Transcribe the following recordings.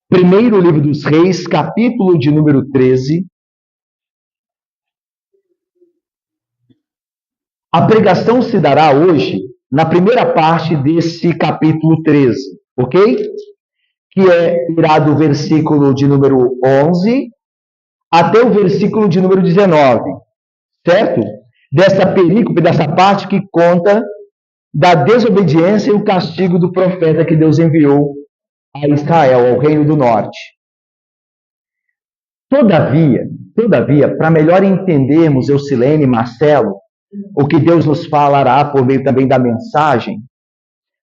Primeiro livro dos Reis, capítulo de número 13. A pregação se dará hoje na primeira parte desse capítulo 13, ok? Que irá do versículo de número 11 até o versículo de número 19, certo? Dessa perícope, dessa parte que conta da desobediência e o castigo do profeta que Deus enviou a Israel, ao Reino do Norte. Todavia, para melhor entendermos, Eucilene e Marcelo, o que Deus nos falará por meio também da mensagem,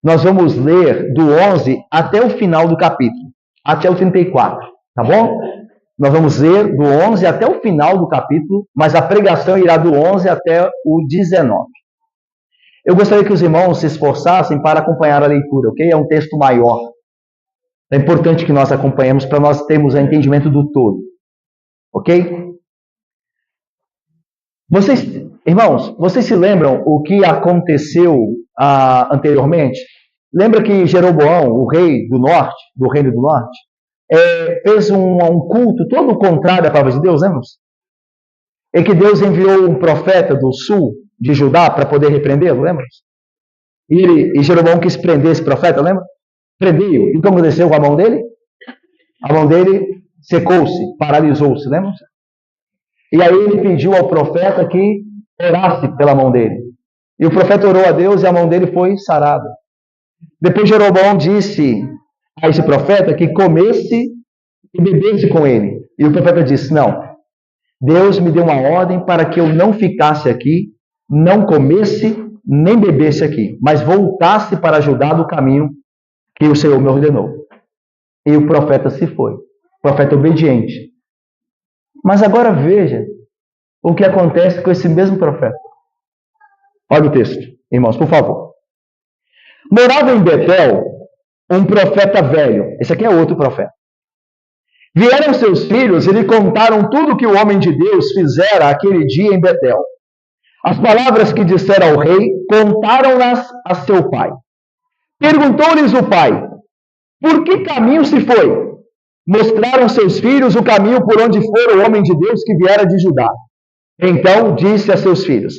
nós vamos ler do 11 até o final do capítulo, até o 34, tá bom? Nós vamos ler do 11 até o final do capítulo, mas a pregação irá do 11 até o 19. Eu gostaria que os irmãos se esforçassem para acompanhar a leitura, ok? É um texto maior. É importante que nós acompanhemos para nós termos o entendimento do todo, ok? Irmãos, vocês se lembram o que aconteceu anteriormente? Lembra que Jeroboão, o rei do norte, do Reino do Norte, fez um culto todo contrário à palavra de Deus, lembra? E que Deus enviou um profeta do sul de Judá para poder repreendê-lo, lembra? E Jeroboão quis prender esse profeta, lembra? Prendeu. E o que aconteceu com a mão dele? A mão dele secou-se, paralisou-se, lembra? E aí ele pediu ao profeta que orasse pela mão dele. E o profeta orou a Deus e a mão dele foi sarada. Depois Jeroboão disse a esse profeta que comesse e bebesse com ele. E o profeta disse, não, Deus me deu uma ordem para que eu não ficasse aqui, não comesse nem bebesse aqui, mas voltasse para ajudar do caminho que o Senhor me ordenou. E o profeta se foi. Profeta obediente. Mas agora veja o que acontece com esse mesmo profeta. Olha o texto, irmãos, por favor. Morava em Betel um profeta velho. Esse aqui é outro profeta. Vieram seus filhos e lhe contaram tudo que o homem de Deus fizera aquele dia em Betel. As palavras que dissera ao rei, contaram-nas a seu pai. Perguntou-lhes o pai, por que caminho se foi? Mostraram seus filhos o caminho por onde fora o homem de Deus que viera de Judá. Então disse a seus filhos,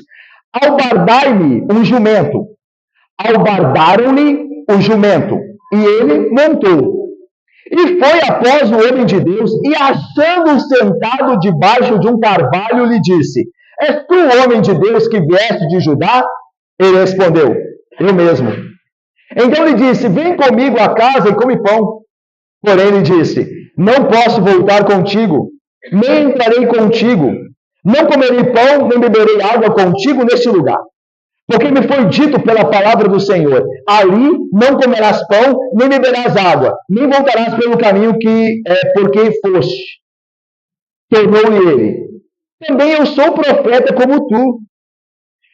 albardai-me um jumento. Albardaram-lhe o jumento, e ele montou. E foi após o homem de Deus, e achando-o sentado debaixo de um carvalho, lhe disse, és tu o homem de Deus que vieste de Judá? Ele respondeu, eu mesmo. Então lhe disse, vem comigo a casa e come pão. Porém lhe disse, não posso voltar contigo, nem entrarei contigo, não comerei pão, nem beberei água contigo neste lugar. Porque me foi dito pela palavra do Senhor, ali não comerás pão, nem beberás água, nem voltarás pelo caminho porque foste. Tornou-lhe ele, também eu sou profeta como tu.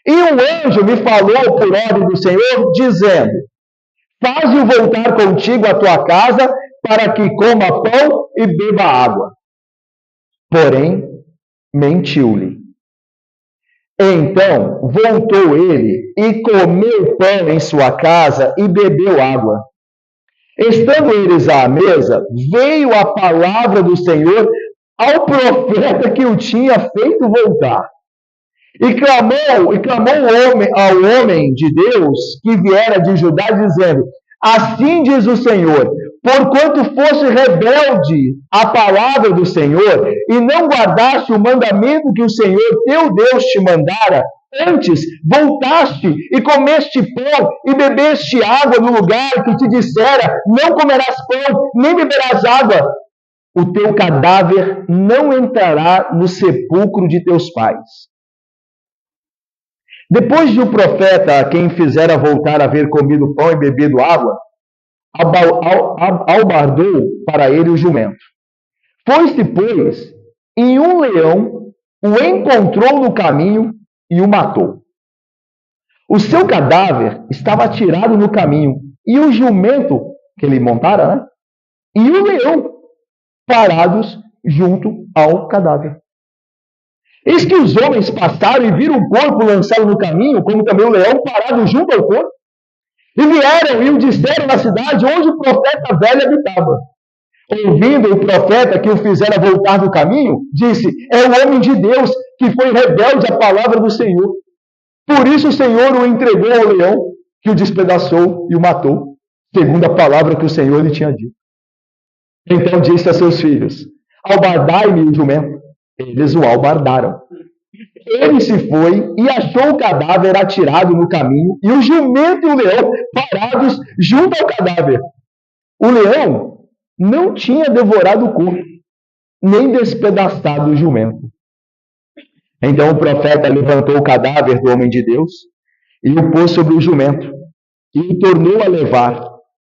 E um anjo me falou por ordem do Senhor, dizendo, faze-o voltar contigo à tua casa, para que coma pão e beba água. Porém, mentiu-lhe. Então voltou ele e comeu pão em sua casa e bebeu água. Estando eles à mesa, veio a palavra do Senhor ao profeta que o tinha feito voltar. E clamou ao homem de Deus que viera de Judá, dizendo, assim diz o Senhor, porquanto foste rebelde à palavra do Senhor, e não guardaste o mandamento que o Senhor teu Deus te mandara, antes voltaste e comeste pão e bebeste água no lugar que te dissera, não comerás pão, nem beberás água, o teu cadáver não entrará no sepulcro de teus pais. Depois de o profeta a quem fizera voltar haver comido pão e bebido água, albardou para ele o jumento. Foi-se, pois, e um leão o encontrou no caminho e o matou. O seu cadáver estava atirado no caminho, e o jumento que ele montara, né? E o leão parados junto ao cadáver. Eis que os homens passaram e viram o corpo lançado no caminho, como também o leão parado junto ao corpo. E vieram e o disseram na cidade onde o profeta velho habitava. ouvindo o profeta que o fizera voltar do caminho, disse: é o homem de Deus que foi rebelde à palavra do Senhor. Por isso o Senhor o entregou ao leão, que o despedaçou e o matou, segundo a palavra que o Senhor lhe tinha dito. Então disse a seus filhos: albardai-me o jumento. Eles o albardaram. Ele se foi e achou o cadáver atirado no caminho, e o jumento e o leão parados junto ao cadáver. O leão não tinha devorado o corpo, nem despedaçado o jumento. Então o profeta levantou o cadáver do homem de Deus e o pôs sobre o jumento, e o tornou a levar.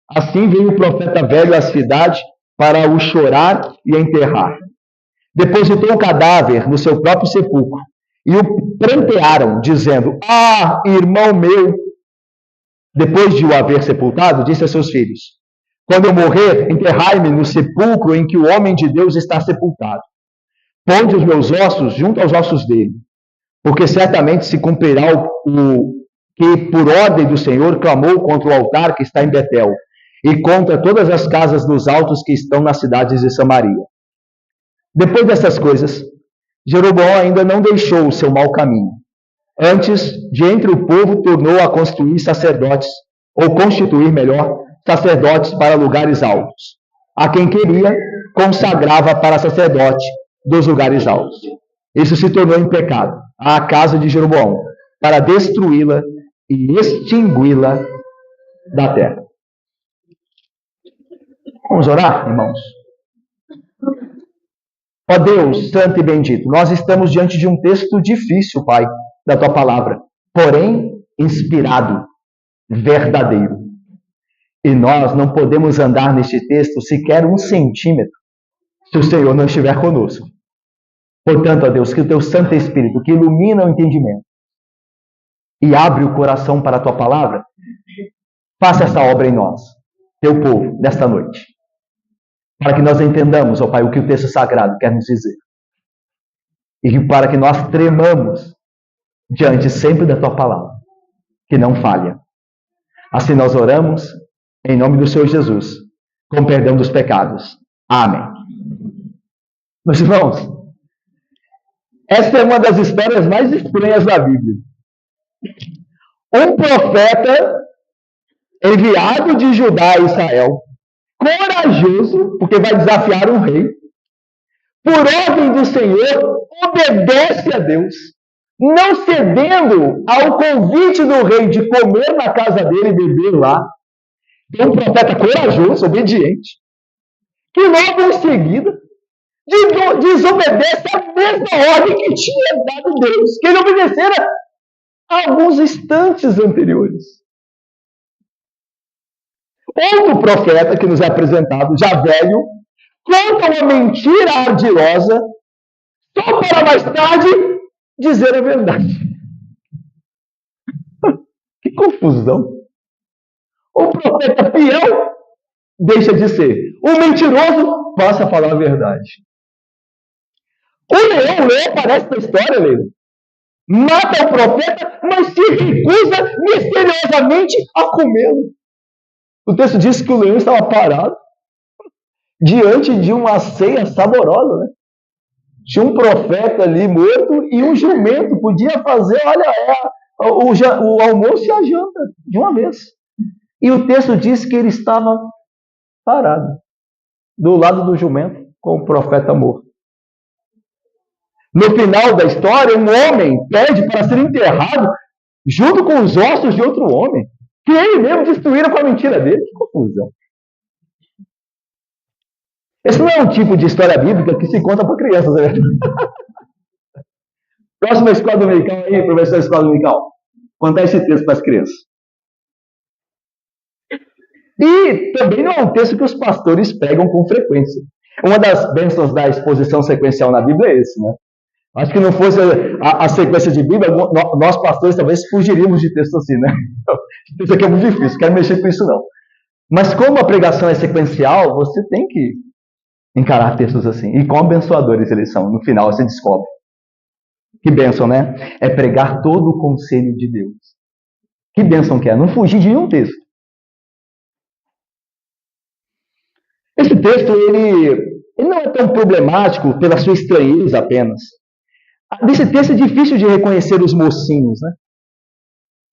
Assim veio o profeta velho à cidade para o chorar e enterrar. Depositou o cadáver no seu próprio sepulcro, e o prantearam, dizendo: ah, irmão meu! Depois de o haver sepultado, disse a seus filhos: quando eu morrer, enterrai-me no sepulcro em que o homem de Deus está sepultado. Ponde os meus ossos junto aos ossos dele, porque certamente se cumprirá o que, por ordem do Senhor, clamou contra o altar que está em Betel, e contra todas as casas dos altos que estão nas cidades de Samaria. Depois dessas coisas, Jeroboão ainda não deixou o seu mau caminho. Antes, de entre o povo, tornou a construir sacerdotes, ou constituir, melhor, sacerdotes para lugares altos. A quem queria, consagrava para sacerdote dos lugares altos. Isso se tornou em pecado à casa de Jeroboão, para destruí-la e extingui-la da terra. Vamos orar, irmãos? Ó Deus, santo e bendito, nós estamos diante de um texto difícil, Pai, da Tua palavra, porém inspirado, verdadeiro. E nós não podemos andar neste texto sequer 1 centímetro se o Senhor não estiver conosco. Portanto, ó Deus, que o Teu Santo Espírito, que ilumina o entendimento e abre o coração para a Tua palavra, faça essa obra em nós, Teu povo, nesta noite. Para que nós entendamos, ó Pai, o que o texto sagrado quer nos dizer. E para que nós tremamos diante sempre da Tua palavra, que não falha. Assim nós oramos, em nome do Senhor Jesus, com perdão dos pecados. Amém. Meus irmãos, esta é uma das histórias mais estranhas da Bíblia. Um profeta enviado de Judá a Israel, corajoso, porque vai desafiar um rei, por ordem do Senhor, obedece a Deus, não cedendo ao convite do rei de comer na casa dele e beber lá. É um profeta corajoso, obediente, que logo em seguida desobedece a mesma ordem que tinha dado Deus, que ele obedecera alguns instantes anteriores. Outro profeta que nos é apresentado, já velho, conta uma mentira ardilosa, só para mais tarde dizer a verdade. Que confusão! O profeta fiel deixa de ser. O mentiroso passa a falar a verdade. O leão aparece na história, Leila. Mata o profeta, mas se recusa misteriosamente a comê-lo. O texto diz que o leão estava parado diante de uma ceia saborosa, né? Tinha um profeta ali morto e um jumento podia fazer, olha, o almoço e a janta de uma vez. E o texto diz que ele estava parado do lado do jumento com o profeta morto. No final da história, um homem pede para ser enterrado junto com os ossos de outro homem, que ele mesmo destruíram com a mentira dele. Que confusão. Esse não é um tipo de história bíblica que se conta para crianças, né? Próxima escola dominical aí, professor da escola dominical. Contar esse texto para as crianças. E também não é um texto que os pastores pegam com frequência. Uma das bênçãos da exposição sequencial na Bíblia é esse, né? Acho que não fosse a sequência de Bíblia, nós pastores talvez fugiríamos de texto assim, né? Isso aqui é muito difícil, não quero mexer com isso não. Mas como a pregação é sequencial, você tem que encarar textos assim. E quão abençoadores eles são. No final você descobre. Que bênção, né? É pregar todo o conselho de Deus. Que bênção que é. Não fugir de nenhum texto. Esse texto, ele não é tão problemático pela sua estranheza apenas. Nesse texto é difícil de reconhecer os mocinhos, né?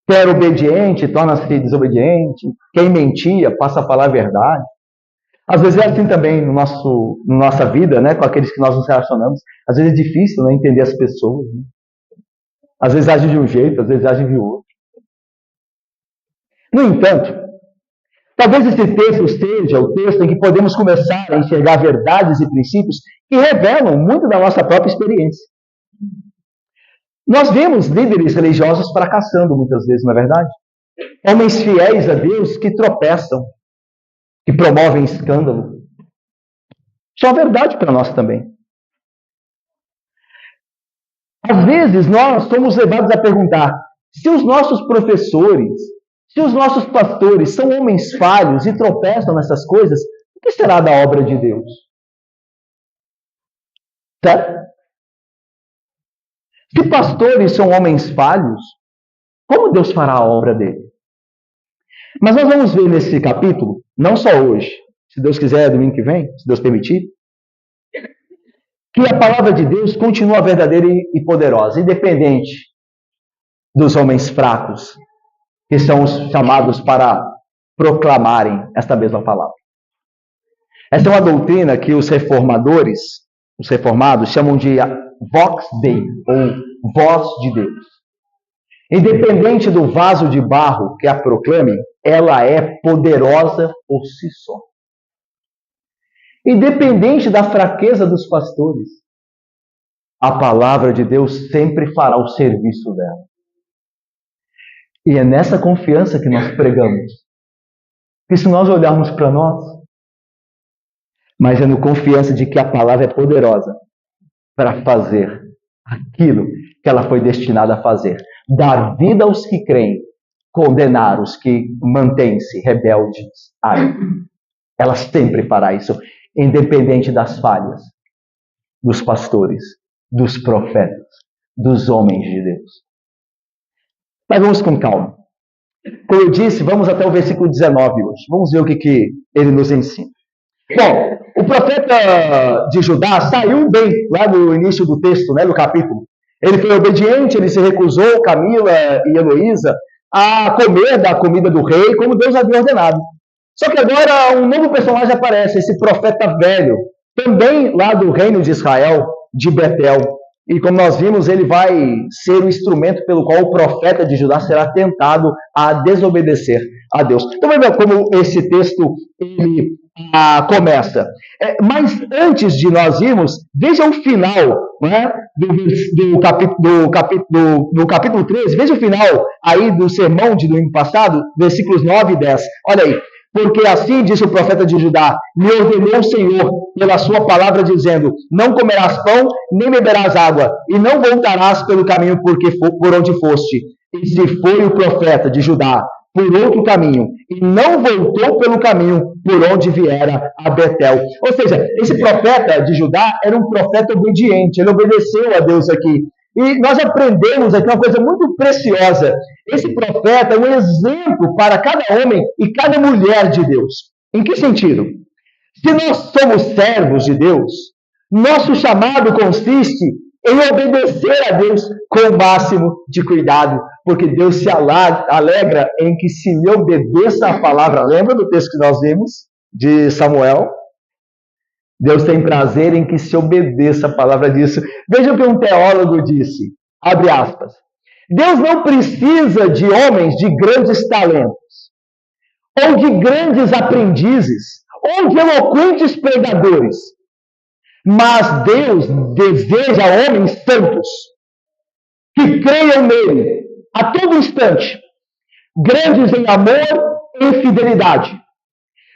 Quem era obediente torna-se desobediente, quem mentia passa a falar a verdade. Às vezes é assim também na nossa vida, né, com aqueles que nós nos relacionamos. Às vezes é difícil, né, entender as pessoas. Né? Às vezes agem de um jeito, às vezes agem de outro. No entanto, talvez esse texto seja o texto em que podemos começar a enxergar verdades e princípios que revelam muito da nossa própria experiência. Nós vemos líderes religiosos fracassando muitas vezes, não é verdade? Homens fiéis a Deus que tropeçam, que promovem escândalo. Isso é uma verdade para nós também. Às vezes nós somos levados a perguntar se os nossos professores, se os nossos pastores são homens falhos e tropeçam nessas coisas, o que será da obra de Deus? Certo? Se pastores são homens falhos, como Deus fará a obra dele? Mas nós vamos ver nesse capítulo, não só hoje, se Deus quiser, domingo que vem, se Deus permitir, que a palavra de Deus continua verdadeira e poderosa, independente dos homens fracos, que são os chamados para proclamarem esta mesma palavra. Essa é uma doutrina que os reformados, chamam de Vox Dei, ou voz de Deus. Independente do vaso de barro que a proclame, ela é poderosa por si só. Independente da fraqueza dos pastores, a palavra de Deus sempre fará o serviço dela. E é nessa confiança que nós pregamos. Porque se nós olharmos para nós, mas é no confiança de que a palavra é poderosa para fazer aquilo que ela foi destinada a fazer. Dar vida aos que creem, condenar os que mantêm-se rebeldes a ele. Ela sempre fará isso, independente das falhas dos pastores, dos profetas, dos homens de Deus. Mas vamos com calma. Como eu disse, vamos até o versículo 19 hoje. Vamos ver o que ele nos ensina. Bom, o profeta de Judá saiu bem lá no início do texto, né, do capítulo. Ele foi obediente, ele se recusou, Camila e Heloísa, a comer da comida do rei, como Deus havia ordenado. Só que agora um novo personagem aparece, esse profeta velho, também lá do reino de Israel, de Betel. E como nós vimos, ele vai ser o instrumento pelo qual o profeta de Judá será tentado a desobedecer a Deus. Então, vamos ver como esse texto ele começa. Mas antes de nós irmos, veja o final, né, do capítulo 13, veja o final aí do sermão de domingo passado, versículos 9 e 10. Olha aí. Porque assim disse o profeta de Judá, me ordenou o Senhor pela sua palavra, dizendo, não comerás pão, nem beberás água, e não voltarás pelo caminho por onde foste. E se foi o profeta de Judá por outro caminho, e não voltou pelo caminho por onde viera a Betel. Ou seja, esse profeta de Judá era um profeta obediente, ele obedeceu a Deus aqui. E nós aprendemos aqui uma coisa muito preciosa. Esse profeta é um exemplo para cada homem e cada mulher de Deus. Em que sentido? Se nós somos servos de Deus, nosso chamado consiste em obedecer a Deus com o máximo de cuidado, porque Deus se alegra em que se me obedeça a palavra. Lembra do texto que nós vimos de Samuel? Deus tem prazer em que se obedeça a palavra disso. Veja o que um teólogo disse, abre aspas. Deus não precisa de homens de grandes talentos, ou de grandes aprendizes, ou de eloquentes pregadores. Mas Deus deseja homens santos, que creiam nele a todo instante, grandes em amor e fidelidade.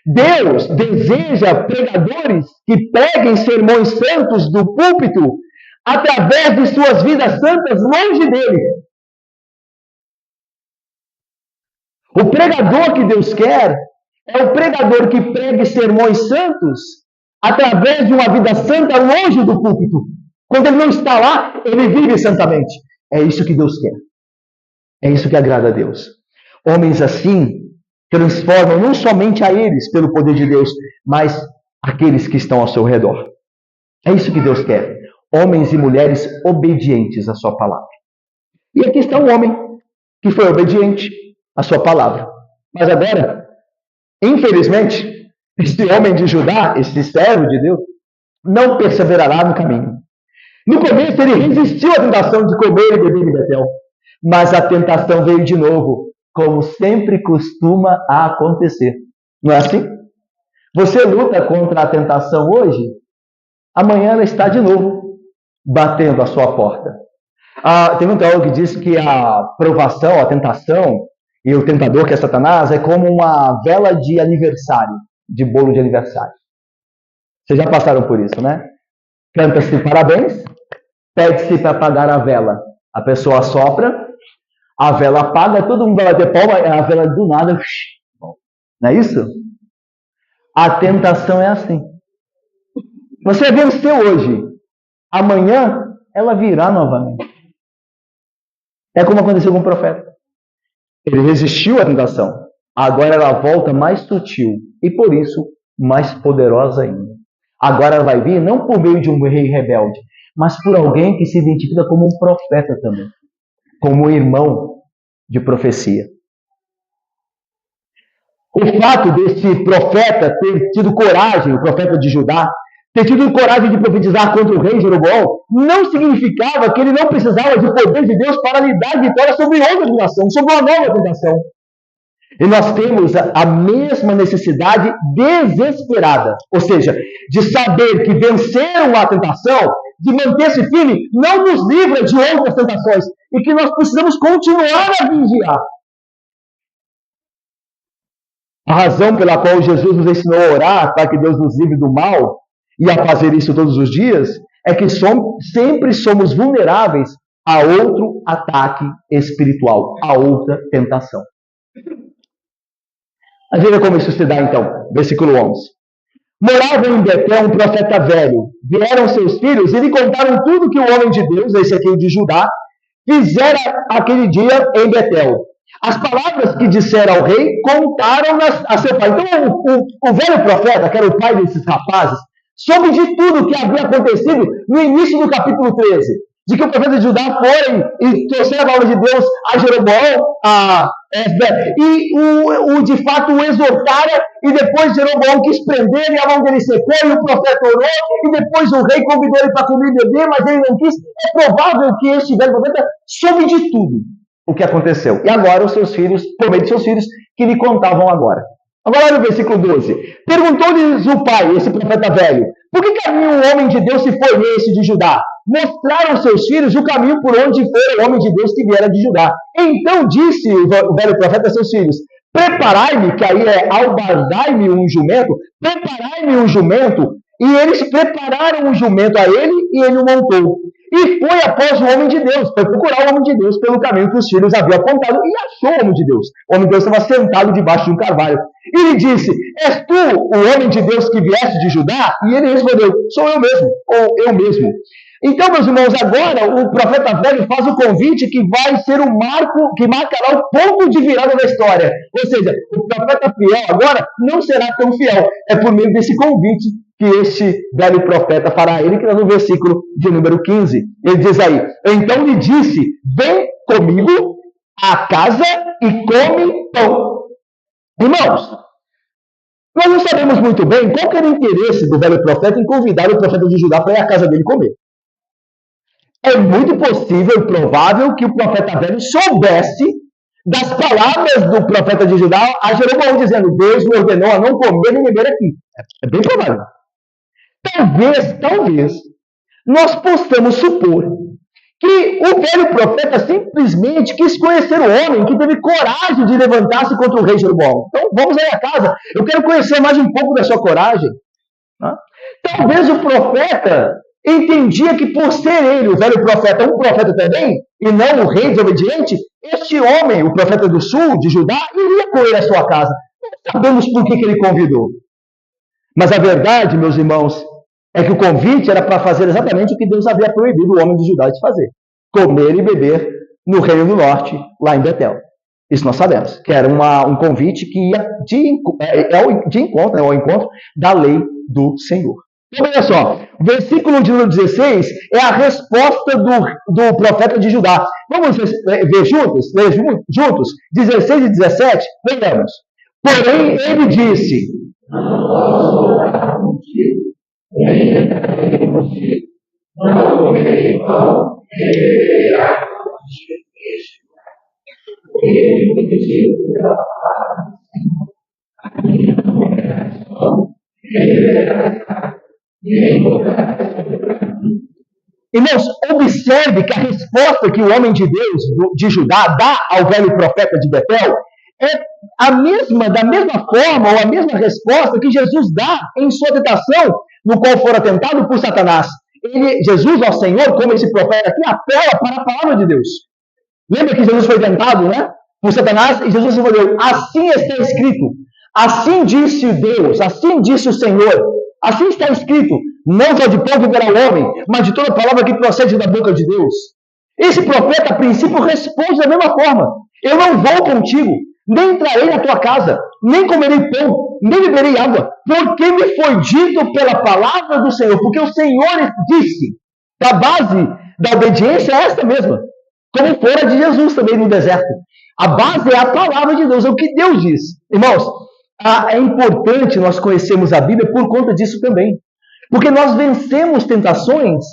Deus deseja pregadores que preguem sermões santos do púlpito através de suas vidas santas longe dele. O pregador que Deus quer é o pregador que pregue sermões santos através de uma vida santa longe do púlpito. Quando ele não está lá, ele vive santamente. É isso que Deus quer. É isso que agrada a Deus. Homens assim transformam não somente a eles pelo poder de Deus, mas aqueles que estão ao seu redor. É isso que Deus quer. Homens e mulheres obedientes à sua palavra. E aqui está um homem que foi obediente à sua palavra. Mas agora, infelizmente, este homem de Judá, este servo de Deus, não perseverará no caminho. No começo ele resistiu à tentação de comer e beber em Betel, mas a tentação veio de novo, como sempre costuma acontecer. Não é assim? Você luta contra a tentação hoje, amanhã ela está de novo batendo a sua porta. Tem um teólogo que diz que a provação, a tentação e o tentador, que é Satanás, é como uma vela de aniversário, de bolo de aniversário. Vocês já passaram por isso, né? Canta-se parabéns, pede-se para apagar a vela. A pessoa sopra, a vela apaga, todo mundo vai bater palma, a vela do nada. Não é isso? A tentação é assim. Você venceu hoje, amanhã ela virá novamente. É como aconteceu com o profeta. Ele resistiu à tentação. Agora ela volta mais sutil e, por isso, mais poderosa ainda. Agora ela vai vir não por meio de um rei rebelde, mas por alguém que se identifica como um profeta também, como um irmão de profecia. O fato desse profeta ter tido coragem, o profeta de Judá, ter tido coragem de profetizar contra o rei Jeroboão, não significava que ele não precisava de poder de Deus para lhe dar vitória sobre outra tentação, sobre uma nova tentação. E nós temos a mesma necessidade desesperada, ou seja, de saber que vencer uma tentação, de manter-se firme, não nos livra de outras tentações, e que nós precisamos continuar a vigiar. A razão pela qual Jesus nos ensinou a orar para que Deus nos livre do mal, e a fazer isso todos os dias, é que sempre somos vulneráveis a outro ataque espiritual, a outra tentação. A gente vê como isso se dá então, versículo 11. Morava em Betel um profeta velho. Vieram seus filhos e lhe contaram tudo que o homem de Deus, esse aqui o de Judá, fizera aquele dia em Betel. As palavras que dissera ao rei, contaram-nas a seu pai. Então o velho profeta, que era o pai desses rapazes, soube de tudo que havia acontecido no início do capítulo 13. De que o profeta de Judá foi e trouxeram a palavra de Deus a Jeroboão, e de fato o exortara, e depois Jeroboão quis prender, e a mão dele secou, e o profeta orou, e depois o rei convidou ele para comer e beber, mas ele não quis. É provável que este velho profeta soube de tudo o que aconteceu. E agora os seus filhos, por meio de seus filhos, que lhe contavam agora. Agora olha o versículo 12. Perguntou-lhes o pai, esse profeta velho, por que caminho o homem de Deus se foi esse de Judá? Mostraram seus filhos o caminho por onde foi o homem de Deus que viera de Judá. Então disse o velho profeta a seus filhos, preparai-me, que aí é albardai-me um jumento, preparai-me um jumento. E eles prepararam um jumento a ele e ele o montou. E foi após o homem de Deus, foi procurar o homem de Deus pelo caminho que os filhos haviam apontado e achou o homem de Deus. O homem de Deus estava sentado debaixo de um carvalho. E lhe disse, és tu o homem de Deus que vieste de Judá? E ele respondeu, sou eu mesmo, ou eu mesmo. Então, meus irmãos, agora o profeta velho faz o convite que vai ser o marco, que marcará o ponto de virada da história. Ou seja, o profeta fiel agora não será tão fiel. É por meio desse convite que este velho profeta fará a ele, que está no versículo de número 15. Ele diz aí, então lhe disse, vem comigo à casa e come pão. Irmãos, nós não sabemos muito bem qual que era o interesse do velho profeta em convidar o profeta de Judá para ir à casa dele comer. É muito possível e provável que o profeta velho soubesse das palavras do profeta de Judá a Jeroboão, dizendo, Deus me ordenou a não comer nem beber aqui. É bem provável. Talvez, nós possamos supor que o velho profeta simplesmente quis conhecer o homem que teve coragem de levantar-se contra o rei Jeroboão. Então, vamos aí à casa. Eu quero conhecer mais um pouco da sua coragem. Talvez o profeta entendia que por ser ele, o velho profeta, um profeta também, e não o rei desobediente, este homem, o profeta do sul, de Judá, iria com ele à sua casa. Não sabemos por que ele convidou. Mas a verdade, meus irmãos, é que o convite era para fazer exatamente o que Deus havia proibido o homem de Judá de fazer. Comer e beber no reino do norte, lá em Betel. Isso nós sabemos, que era um convite que ia de encontro, né, ao encontro da lei do Senhor. Então, olha só, versículo de número 16 é a resposta do profeta de Judá. Vamos ver juntos? Ler juntos? 16 e 17? Vejamos. Porém, ele disse: não posso orar contigo, nem entrarei contigo, não comerei pão, nem beberei água contigo. Ele me pediu pela palavra, a minha comunicação, irmãos, observe que a resposta que o homem de Deus, de Judá, dá ao velho profeta de Betel é da mesma forma, ou a mesma resposta que Jesus dá em sua tentação, no qual fora tentado por Satanás. Jesus, ao Senhor, como esse profeta aqui, apela para a palavra de Deus. Lembra que Jesus foi tentado, né? Por Satanás, e Jesus respondeu: assim está escrito, assim disse Deus, assim disse o Senhor, assim está escrito, não só de pão viverá o homem, mas de toda palavra que procede da boca de Deus. Esse profeta, a princípio, responde da mesma forma: eu não vou contigo, nem entrarei na tua casa, nem comerei pão, nem beberei água, porque me foi dito pela palavra do Senhor, porque o Senhor disse. A base da obediência é essa mesma, como fora de Jesus também no deserto. A base é a palavra de Deus, é o que Deus diz. Irmãos, é importante nós conhecermos a Bíblia por conta disso também. Porque nós vencemos tentações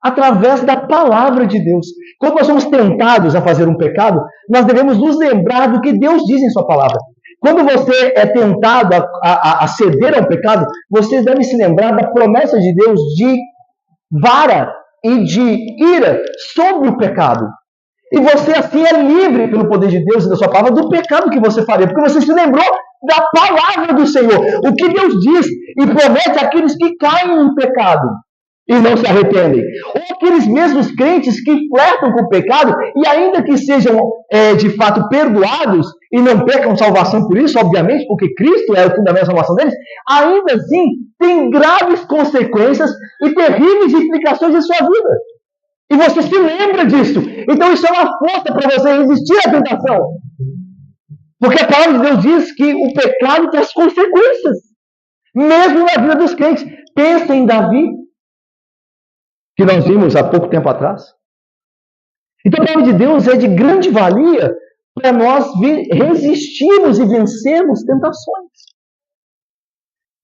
através da palavra de Deus. Quando nós somos tentados a fazer um pecado, nós devemos nos lembrar do que Deus diz em sua palavra. Quando você é tentado a ceder ao pecado, você deve se lembrar da promessa de Deus de vara e de ira sobre o pecado. E você assim é livre pelo poder de Deus e da sua palavra do pecado que você faria, porque você se lembrou da palavra do Senhor. O que Deus diz e promete àqueles que caem em pecado e não se arrependem. Ou aqueles mesmos crentes que flertam com o pecado e ainda que sejam de fato perdoados e não pecam salvação por isso, obviamente, porque Cristo é o fundamento da salvação deles, ainda assim tem graves consequências e terríveis implicações em sua vida. E você se lembra disso. Então isso é uma força para você resistir à tentação. Porque a palavra de Deus diz que o pecado tem as consequências. Mesmo na vida dos crentes. Pensa em Davi, que nós vimos há pouco tempo atrás. Então a palavra de Deus é de grande valia para nós resistirmos e vencermos tentações.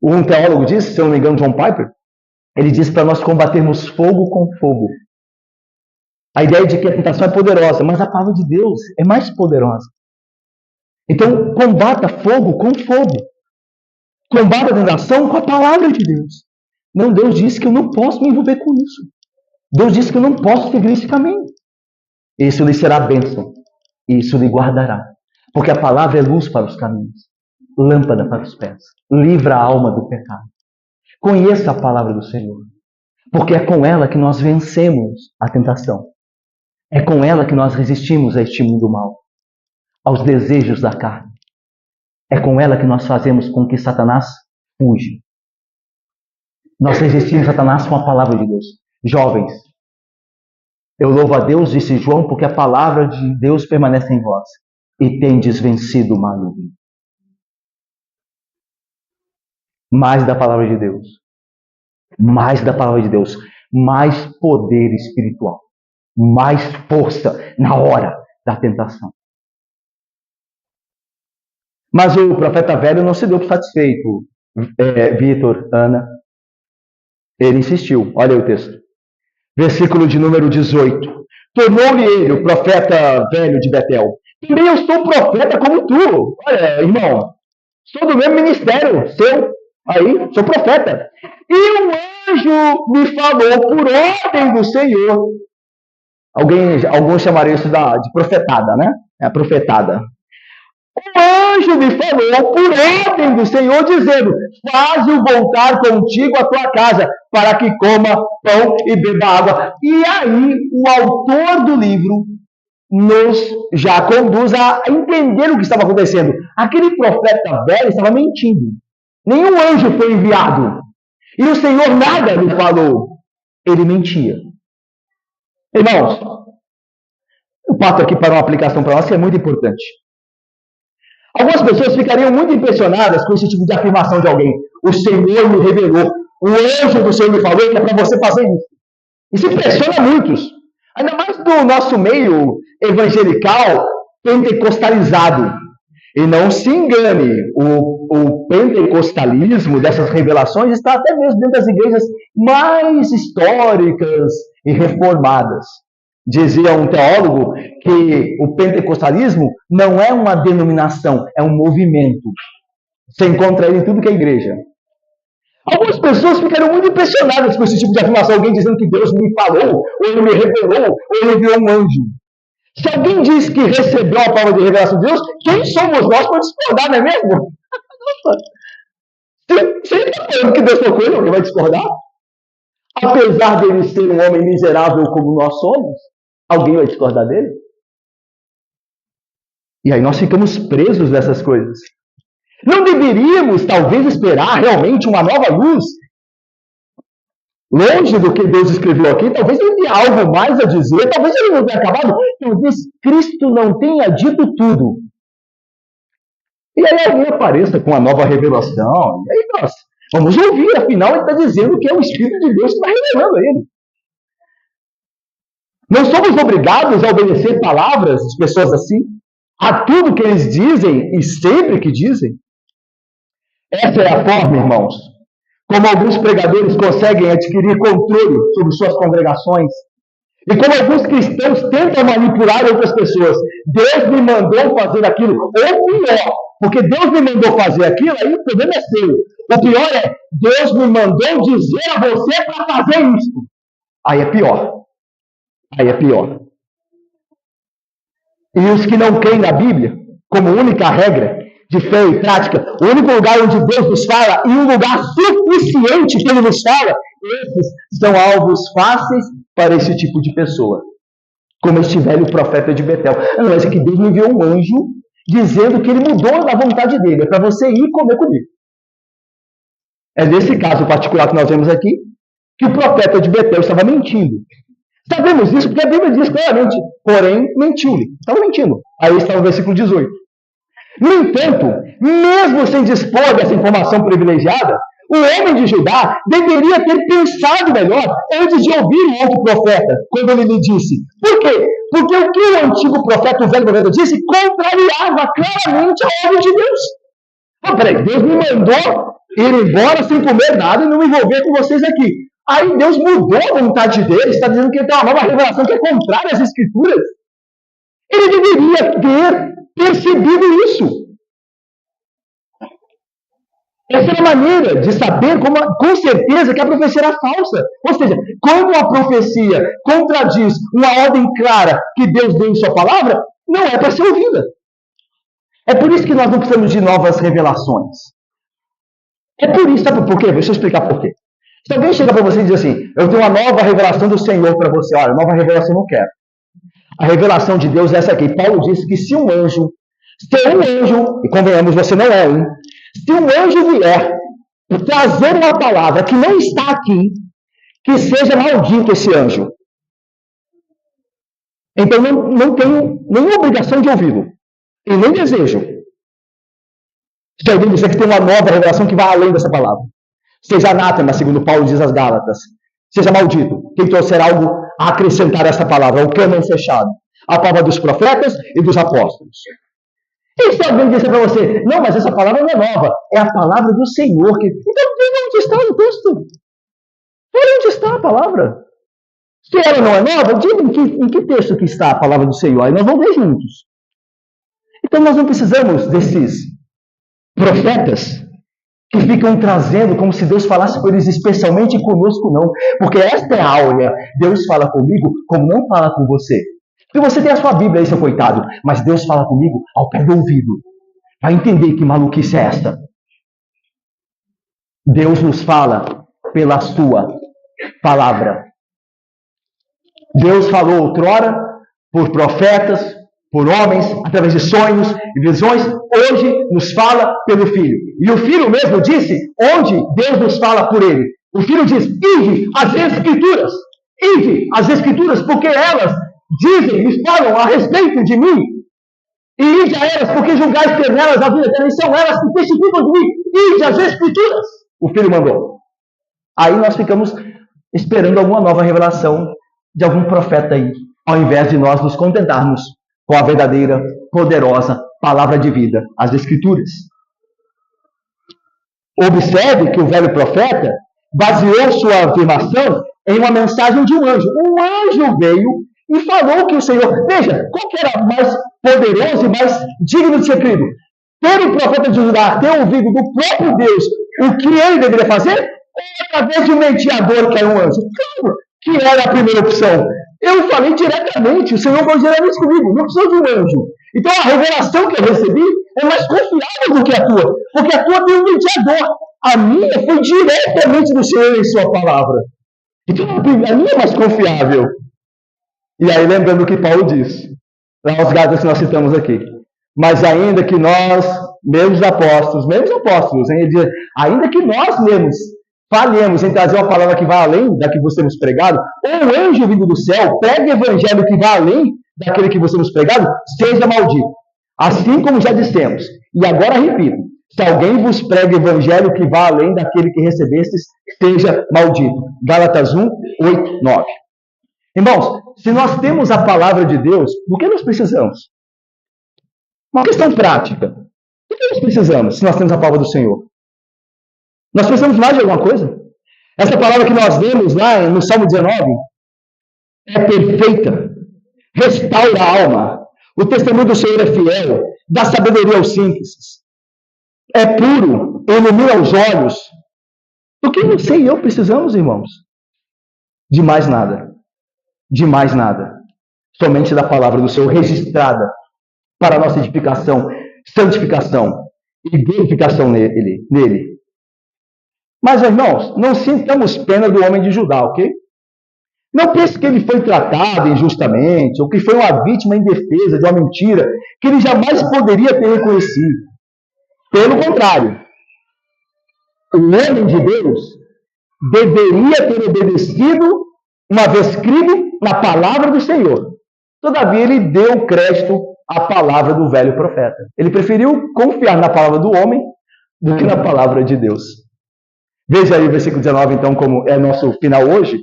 Um teólogo disse, se eu não me engano, John Piper, ele disse para nós combatermos fogo com fogo. A ideia de que a tentação é poderosa, mas a palavra de Deus é mais poderosa. Então, combata fogo com fogo. Combata a tentação com a palavra de Deus. Não, Deus disse que eu não posso me envolver com isso. Deus disse que eu não posso seguir esse caminho. Isso lhe será bênção. Isso lhe guardará. Porque a palavra é luz para os caminhos, lâmpada para os pés. Livra a alma do pecado. Conheça a palavra do Senhor. Porque é com ela que nós vencemos a tentação. É com ela que nós resistimos a este mundo mal, aos desejos da carne. É com ela que nós fazemos com que Satanás fuja. Nós resistimos a Satanás com a palavra de Deus. Jovens, eu louvo a Deus, disse João, porque a palavra de Deus permanece em vós e tendes vencido o maligno. Mais da palavra de Deus. Mais da palavra de Deus. Mais poder espiritual. Mais força na hora da tentação. Mas o profeta velho não se deu por satisfeito, Vitor, Ana. Ele insistiu. Olha aí o texto. Versículo de número 18. Tornou-lhe ele, o profeta velho de Betel: também eu sou profeta como tu. Olha, irmão, sou do mesmo ministério seu. Aí, sou profeta. E um anjo me falou por ordem do Senhor. Alguns chamariam isso de profetada, né? É a profetada. Um anjo me falou por ordem do Senhor, dizendo: faze-o voltar contigo à tua casa, para que coma pão e beba água. E aí, o autor do livro nos já conduz a entender o que estava acontecendo. Aquele profeta velho estava mentindo. Nenhum anjo foi enviado. E o Senhor nada lhe falou. Ele mentia. Irmãos, eu parto aqui para uma aplicação para nós que é muito importante. Algumas pessoas ficariam muito impressionadas com esse tipo de afirmação de alguém. O Senhor me revelou. O anjo do Senhor me falou que é para você fazer isso. Isso impressiona muitos. Ainda mais do nosso meio evangelical pentecostalizado. E não se engane, o pentecostalismo dessas revelações está até mesmo dentro das igrejas mais históricas e reformadas. Dizia um teólogo que o pentecostalismo não é uma denominação, é um movimento. Você encontra ele em tudo que é igreja. Algumas pessoas ficaram muito impressionadas com esse tipo de afirmação, alguém dizendo que Deus me falou, ou ele me revelou, ou ele enviou um anjo. Se alguém diz que recebeu a palavra de revelação de Deus, quem somos nós para discordar, não é mesmo? Você está falando que Deus falou com ele, alguém vai discordar? Apesar dele ser um homem miserável como nós somos, alguém vai discordar dele? E aí nós ficamos presos nessas coisas. Não deveríamos, talvez, esperar realmente uma nova luz? Longe do que Deus escreveu aqui, talvez ele tenha algo mais a dizer, talvez ele não tenha acabado, talvez Cristo não tenha dito tudo. E aí alguém apareça com a nova revelação, e aí nós vamos ouvir, afinal ele está dizendo que é o Espírito de Deus que está revelando a ele. Não somos obrigados a obedecer palavras de pessoas assim, a tudo que eles dizem e sempre que dizem. Essa é a forma, irmãos, como alguns pregadores conseguem adquirir controle sobre suas congregações. E como alguns cristãos tentam manipular outras pessoas. Deus me mandou fazer aquilo. Ou pior, porque Deus me mandou fazer aquilo, aí o problema é seu. O pior é, Deus me mandou dizer a você para fazer isso. Aí é pior. Aí é pior. E os que não creem na Bíblia, como única regra de fé e prática, o único lugar onde Deus nos fala e um lugar suficiente que Ele nos fala, esses são alvos fáceis para esse tipo de pessoa. Como este velho profeta de Betel. Não, mas é que Deus me enviou um anjo dizendo que ele mudou a vontade dele. É para você ir comer comigo. É nesse caso particular que nós vemos aqui, que o profeta de Betel estava mentindo. Sabemos isso porque a Bíblia diz claramente, porém mentiu-lhe. Estava mentindo. Aí está no versículo 18. No entanto, mesmo sem dispor dessa informação privilegiada, o homem de Judá deveria ter pensado melhor antes de ouvir o outro profeta, quando ele lhe disse. Por quê? Porque o que o antigo profeta, o velho profeta, disse, contrariava claramente a ordem de Deus. Peraí, Deus me mandou ir embora sem comer nada e não me envolver com vocês aqui. Aí Deus mudou a vontade dele, está dizendo que ele tem uma nova revelação que é contrária às Escrituras. Ele deveria ter percebido isso. Essa é a maneira de saber com certeza que a profecia era falsa. Ou seja, quando a profecia contradiz uma ordem clara que Deus deu em sua palavra, não é para ser ouvida. É por isso que nós não precisamos de novas revelações. É por isso, sabe por quê? Deixa eu explicar por quê. Se alguém chega para você e diz assim, eu tenho uma nova revelação do Senhor para você, olha, nova revelação eu não quero. A revelação de Deus é essa aqui. Paulo disse que se um anjo, e convenhamos, você não é um, se um anjo vier trazer uma palavra que não está aqui, que seja maldito esse anjo. Então não tenho nenhuma obrigação de ouvi-lo. E nem desejo. Se alguém disser que tem uma nova revelação que vai além dessa palavra. Seja anátema, segundo Paulo diz às Gálatas. Seja maldito. Quem trouxer algo a acrescentar essa palavra, o cânon fechado. A palavra dos profetas e dos apóstolos. E se alguém disser para você, não, mas essa palavra não é nova, é a palavra do Senhor. Então, onde está no texto? Onde está a palavra? Se ela não é nova, diga em que texto que está a palavra do Senhor. Aí nós vamos ver juntos. Então, nós não precisamos desses profetas que ficam trazendo como se Deus falasse com eles especialmente conosco, não. Porque esta é a áurea. Deus fala comigo como não fala com você. Porque você tem a sua Bíblia aí, seu coitado. Mas Deus fala comigo ao pé do ouvido. Vai entender que maluquice é esta. Deus nos fala pela sua palavra. Deus falou outrora por profetas, por homens, através de sonhos e visões. Hoje nos fala pelo Filho. E o Filho mesmo disse onde Deus nos fala por ele. O Filho diz, ide às Escrituras. Ide às Escrituras, porque elas dizem e falam a respeito de mim. E já elas, porque julgais ter nelas a vida eterna, e são elas que testificam de mim. Ide as Escrituras. O Filho mandou. Aí nós ficamos esperando alguma nova revelação de algum profeta aí, ao invés de nós nos contentarmos com a verdadeira, poderosa palavra de vida, as Escrituras. Observe que o velho profeta baseou sua afirmação em uma mensagem de um anjo. Um anjo veio e falou que o Senhor... Veja, qual que era mais poderoso e mais digno de ser crido? Ter o profeta de Judá ter ouvido do próprio Deus o que ele deveria fazer, ou através de um mediador que era um anjo? Claro que era a primeira opção. Eu falei diretamente, o Senhor falou diretamente comigo, não precisou de um anjo. Então a revelação que eu recebi é mais confiável do que a tua, porque a tua tem um mediador. A minha foi diretamente do Senhor em sua palavra. Então a minha é mais confiável. E aí lembrando o que Paulo disse, lá aos Gálatas que nós citamos aqui. Mas ainda que nós, mesmos apóstolos, hein, ele diz, ainda que nós mesmos falhemos em trazer uma palavra que vá além da que vos temos pregado, ou um anjo vindo do céu pregue o evangelho que vá além daquele que vos temos pregado, seja maldito. Assim como já dissemos. E agora repito, se alguém vos prega o evangelho que vá além daquele que recebestes, seja maldito. Gálatas 1, 8, 9. Irmãos, se nós temos a palavra de Deus, do que nós precisamos? Uma questão prática. Do que nós precisamos se nós temos a palavra do Senhor? Nós precisamos mais de alguma coisa? Essa palavra que nós lemos lá no Salmo 19 é perfeita, restaura a alma. O testemunho do Senhor é fiel, dá sabedoria aos simples. É puro, ilumina os olhos. Do que você e eu precisamos, irmãos? De mais nada. De mais nada. Somente da palavra do Senhor registrada para a nossa edificação, santificação e glorificação nele. Mas, irmãos, não sintamos pena do homem de Judá, ok? Não pense que ele foi tratado injustamente, ou que foi uma vítima indefesa de uma mentira que ele jamais poderia ter reconhecido. Pelo contrário, o homem de Deus deveria ter obedecido, uma vez crido, na palavra do Senhor. Todavia, ele deu crédito à palavra do velho profeta. Ele preferiu confiar na palavra do homem do que na palavra de Deus. Veja aí o versículo 19, então, como é nosso final hoje.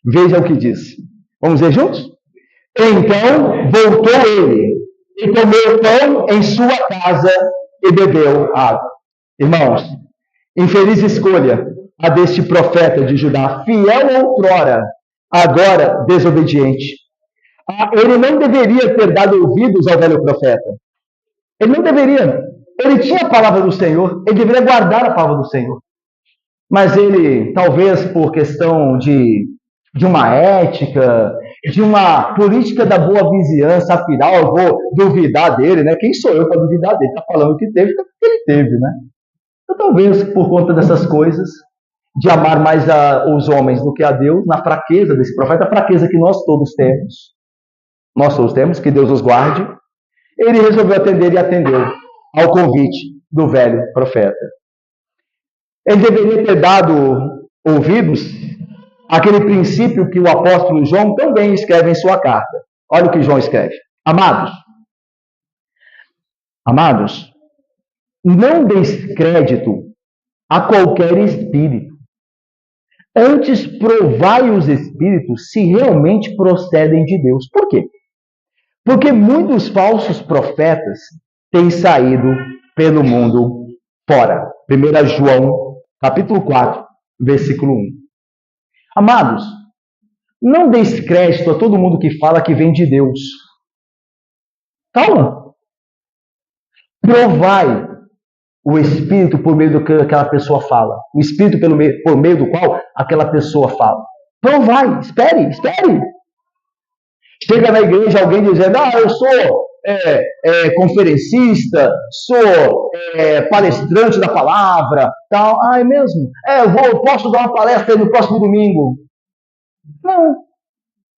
Veja o que diz. Vamos ver juntos? Então voltou ele e comeu pão em sua casa e bebeu água. Irmãos, infeliz escolha a deste profeta de Judá, fiel outrora, agora desobediente. Ele não deveria ter dado ouvidos ao velho profeta. Ele não deveria. Ele tinha a palavra do Senhor, ele deveria guardar a palavra do Senhor. Mas ele, talvez por questão de uma ética, de uma política da boa vizinhança, afinal, eu vou duvidar dele, né? Quem sou eu para duvidar dele? Está falando que teve, então ele teve, né? Então, talvez por conta dessas coisas, de amar mais os homens do que a Deus, na fraqueza desse profeta, a fraqueza que nós todos temos, que Deus os guarde, ele resolveu atender e atendeu ao convite do velho profeta. Ele deveria ter dado ouvidos àquele princípio que o apóstolo João também escreve em sua carta. Olha o que João escreve. Amados, não deis crédito a qualquer espírito. Antes provai os espíritos se realmente procedem de Deus. Por quê? Porque muitos falsos profetas têm saído pelo mundo fora. 1 João, capítulo 4, versículo 1. Amados, não deis crédito a todo mundo que fala que vem de Deus. Calma. Provai o Espírito por meio do que aquela pessoa fala. O Espírito por meio do qual aquela pessoa fala. Provai. Espere. Chega na igreja alguém dizendo, eu sou conferencista, sou palestrante da palavra, tal. É mesmo? Eu posso dar uma palestra no próximo domingo.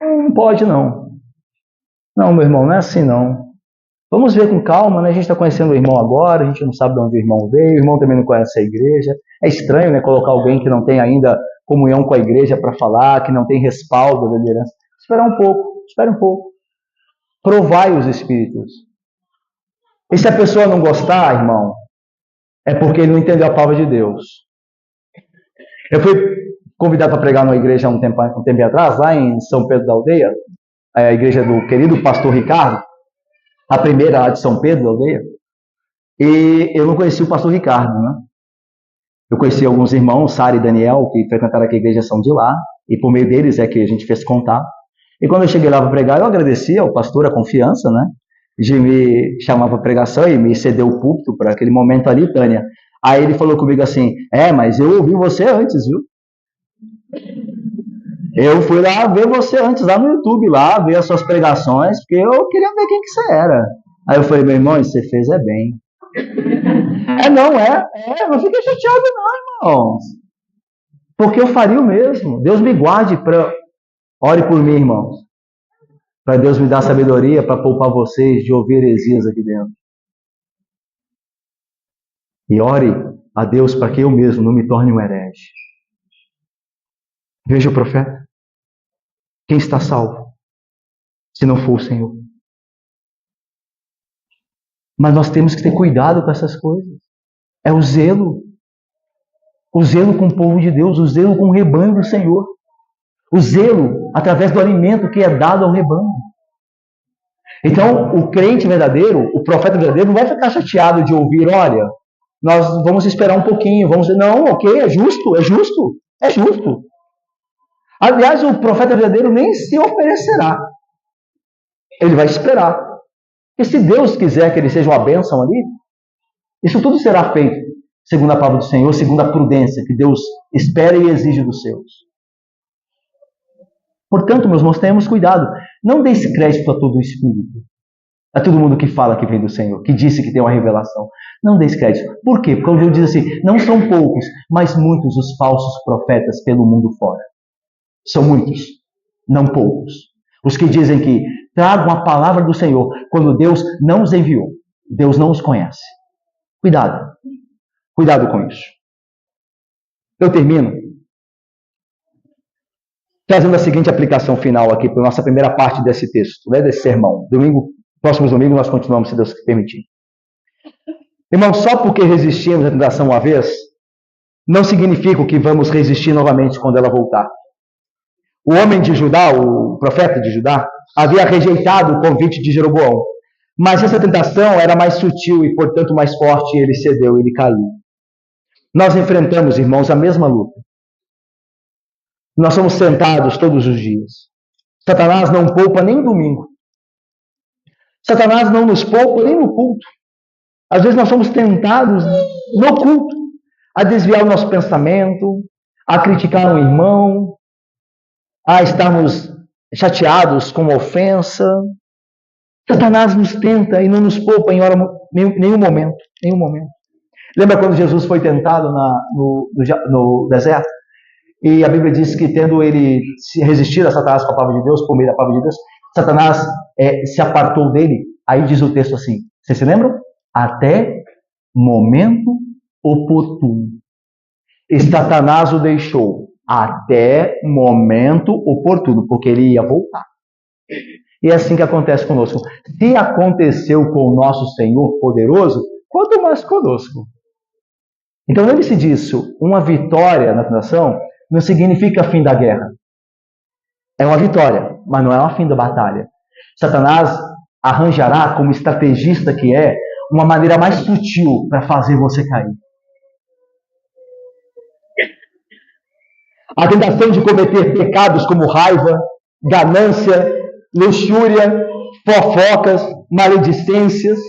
Não pode não. Não, meu irmão, não é assim não. Vamos ver com calma, né? A gente está conhecendo o irmão agora, a gente não sabe de onde o irmão veio, o irmão também não conhece a igreja. É estranho, né? Colocar alguém que não tem ainda comunhão com a igreja para falar, que não tem respaldo da liderança. Espere um pouco. Provai os espíritos. E se a pessoa não gostar, irmão, é porque ele não entendeu a palavra de Deus. Eu fui convidado para pregar numa igreja um tempo atrás, lá em São Pedro da Aldeia, a igreja do querido pastor Ricardo, a primeira lá de São Pedro da Aldeia. E eu não conheci o pastor Ricardo, né? Eu conheci alguns irmãos, Sara e Daniel, que frequentaram aquela igreja, são de lá, e por meio deles é que a gente fez contato. E quando eu cheguei lá para pregar, eu agradeci ao pastor a confiança, né, de me chamar para pregação e me ceder o púlpito para aquele momento ali, Tânia. Aí ele falou comigo assim, mas eu ouvi você antes, viu? Eu fui lá ver você antes, lá no YouTube, lá, ver as suas pregações, porque eu queria ver quem que você era. Aí eu falei, meu irmão, isso que você fez é bem. Não fica chateado não, irmãos. Porque eu faria o mesmo. Deus me guarde para... Ore por mim, irmãos. Para Deus me dar sabedoria para poupar vocês de ouvir heresias aqui dentro. E ore a Deus para que eu mesmo não me torne um herege. Veja o profeta. Quem está salvo? Se não for o Senhor. Mas nós temos que ter cuidado com essas coisas. É o zelo. O zelo com o povo de Deus. O zelo com o rebanho do Senhor. O zelo através do alimento que é dado ao rebanho. Então, o crente verdadeiro, o profeta verdadeiro, não vai ficar chateado de ouvir, olha, nós vamos esperar um pouquinho, vamos dizer, não, ok, é justo, é justo, é justo. Aliás, o profeta verdadeiro nem se oferecerá. Ele vai esperar. E se Deus quiser que ele seja uma bênção ali, isso tudo será feito, segundo a palavra do Senhor, segundo a prudência que Deus espera e exige dos seus. Portanto, meus irmãos, tenhamos cuidado. Não dê crédito a todo o espírito. A todo mundo que fala que vem do Senhor, que disse que tem uma revelação. Não dê crédito. Por quê? Porque o Deus diz assim, não são poucos, mas muitos os falsos profetas pelo mundo fora. São muitos, não poucos. Os que dizem que tragam a palavra do Senhor quando Deus não os enviou. Deus não os conhece. Cuidado. Cuidado com isso. Eu termino trazendo a seguinte aplicação final aqui para a nossa primeira parte desse texto, né, desse sermão. Próximos domingos nós continuamos, se Deus permitir. Irmão, só porque resistimos à tentação uma vez, não significa que vamos resistir novamente quando ela voltar. O homem de Judá, o profeta de Judá, havia rejeitado o convite de Jeroboão. Mas essa tentação era mais sutil e, portanto, mais forte, e ele cedeu, ele caiu. Nós enfrentamos, irmãos, a mesma luta. Nós somos tentados todos os dias. Satanás não poupa nem domingo. Satanás não nos poupa nem no culto. Às vezes nós somos tentados no culto a desviar o nosso pensamento, a criticar um irmão, a estarmos chateados com uma ofensa. Satanás nos tenta e não nos poupa em nenhum momento. Lembra quando Jesus foi tentado no deserto? E a Bíblia diz que, tendo ele se resistido a Satanás com a palavra de Deus, por meio da palavra de Deus, Satanás se apartou dele. Aí diz o texto assim, vocês se lembram? Até momento oportuno. E Satanás o deixou até momento oportuno, porque ele ia voltar. E é assim que acontece conosco. Se aconteceu com o nosso Senhor poderoso, quanto mais conosco. Então lembre-se disso, uma vitória na tentação não significa fim da guerra. É uma vitória, mas não é o fim da batalha. Satanás arranjará, como estrategista que é, uma maneira mais sutil para fazer você cair. A tentação de cometer pecados como raiva, ganância, luxúria, fofocas, maledicências,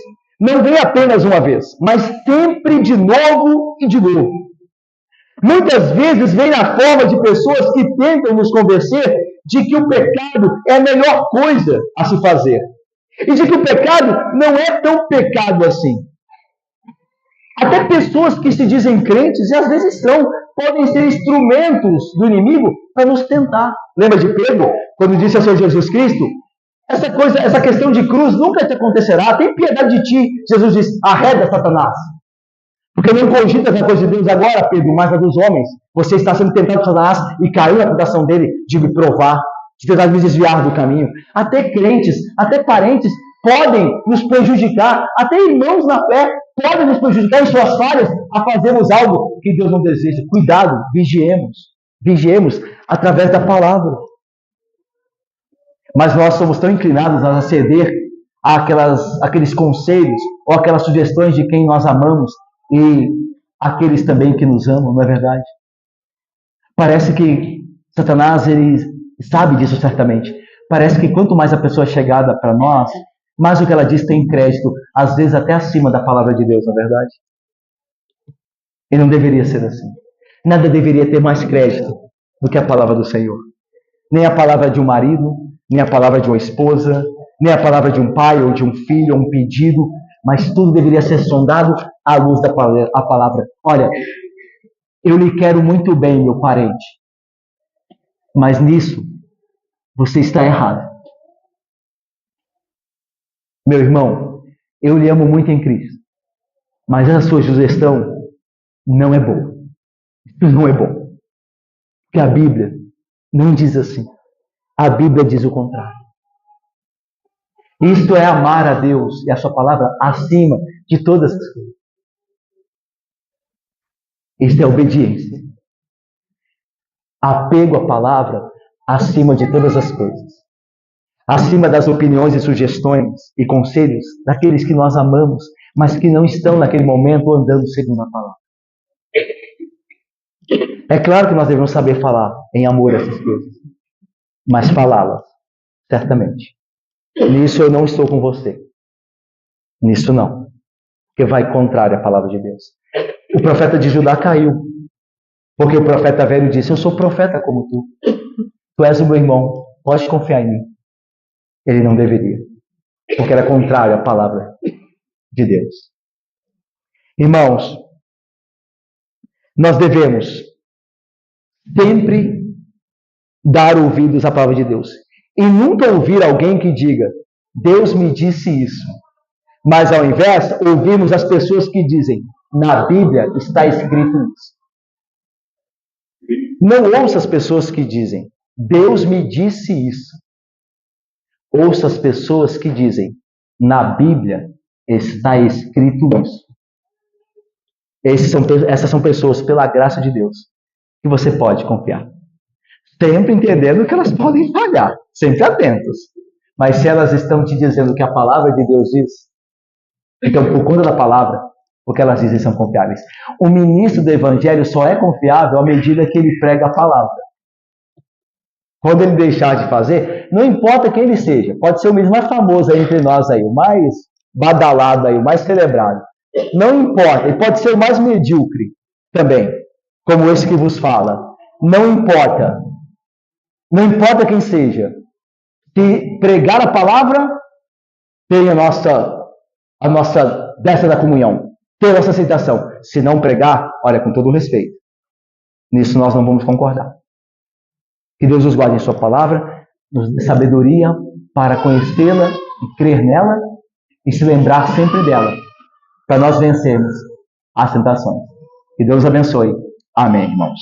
não vem apenas uma vez, mas sempre de novo e de novo. Muitas vezes vem na forma de pessoas que tentam nos convencer de que o pecado é a melhor coisa a se fazer. E de que o pecado não é tão pecado assim. Até pessoas que se dizem crentes, e às vezes são, podem ser instrumentos do inimigo para nos tentar. Lembra de Pedro, quando disse ao Senhor Jesus Cristo, essa questão de cruz nunca te acontecerá, tem piedade de ti. Jesus diz, arreda Satanás. Porque não cogita a coisa de Deus agora, Pedro, mas a dos homens. Você está sendo tentado por Satanás e caiu na tentação dele de me provar, de tentar me desviar do caminho. Até crentes, até parentes podem nos prejudicar, até irmãos na fé podem nos prejudicar em suas falhas a fazermos algo que Deus não deseja. Cuidado, vigiemos através da palavra. Mas nós somos tão inclinados a ceder àqueles conselhos ou aquelas sugestões de quem nós amamos e aqueles também que nos amam, não é verdade? Parece que Satanás, ele sabe disso certamente. Parece que quanto mais a pessoa é chegada para nós, mais o que ela diz tem crédito, às vezes até acima da palavra de Deus, não é verdade? E não deveria ser assim. Nada deveria ter mais crédito do que a palavra do Senhor. Nem a palavra de um marido, nem a palavra de uma esposa, nem a palavra de um pai ou de um filho, ou um pedido, mas tudo deveria ser sondado à luz da palavra. Olha, eu lhe quero muito bem, meu parente, mas nisso você está errado. Meu irmão, eu lhe amo muito em Cristo, mas essa sua sugestão não é boa. Isso não é bom. Porque a Bíblia não diz assim. A Bíblia diz o contrário. Isto é amar a Deus e a sua palavra acima de todas as coisas. Isto é obediência. Apego à palavra acima de todas as coisas. Acima das opiniões e sugestões e conselhos daqueles que nós amamos, mas que não estão naquele momento andando segundo a palavra. É claro que nós devemos saber falar em amor essas coisas, mas falá-las, certamente. Nisso eu não estou com você. Nisso não. Porque vai contrário à palavra de Deus. O profeta de Judá caiu. Porque o profeta velho disse, eu sou profeta como tu. Tu és o meu irmão, pode confiar em mim. Ele não deveria. Porque era contrário à palavra de Deus. Irmãos, nós devemos sempre dar ouvidos à palavra de Deus. E nunca ouvir alguém que diga, Deus me disse isso. Mas ao invés, ouvirmos as pessoas que dizem, na Bíblia está escrito isso. Não ouça as pessoas que dizem, Deus me disse isso. Ouça as pessoas que dizem, na Bíblia está escrito isso. Essas são pessoas, pela graça de Deus, que você pode confiar. Sempre entendendo que elas podem falhar, sempre atentos. Mas se elas estão te dizendo que a palavra de Deus diz, então por conta da palavra, o que elas dizem são confiáveis. O ministro do Evangelho só é confiável à medida que ele prega a palavra. Quando ele deixar de fazer, não importa quem ele seja, pode ser o mesmo mais famoso aí entre nós, aí, o mais badalado, aí, o mais celebrado. Não importa, ele pode ser o mais medíocre também, como esse que vos fala. Não importa. Não importa quem seja. Se pregar a palavra, tem a nossa destra da comunhão, tem a nossa aceitação. Se não pregar, olha, com todo o respeito, nisso nós não vamos concordar. Que Deus nos guarde em sua palavra, nos dê sabedoria para conhecê-la e crer nela e se lembrar sempre dela, para nós vencermos as tentações. Que Deus abençoe. Amém, irmãos.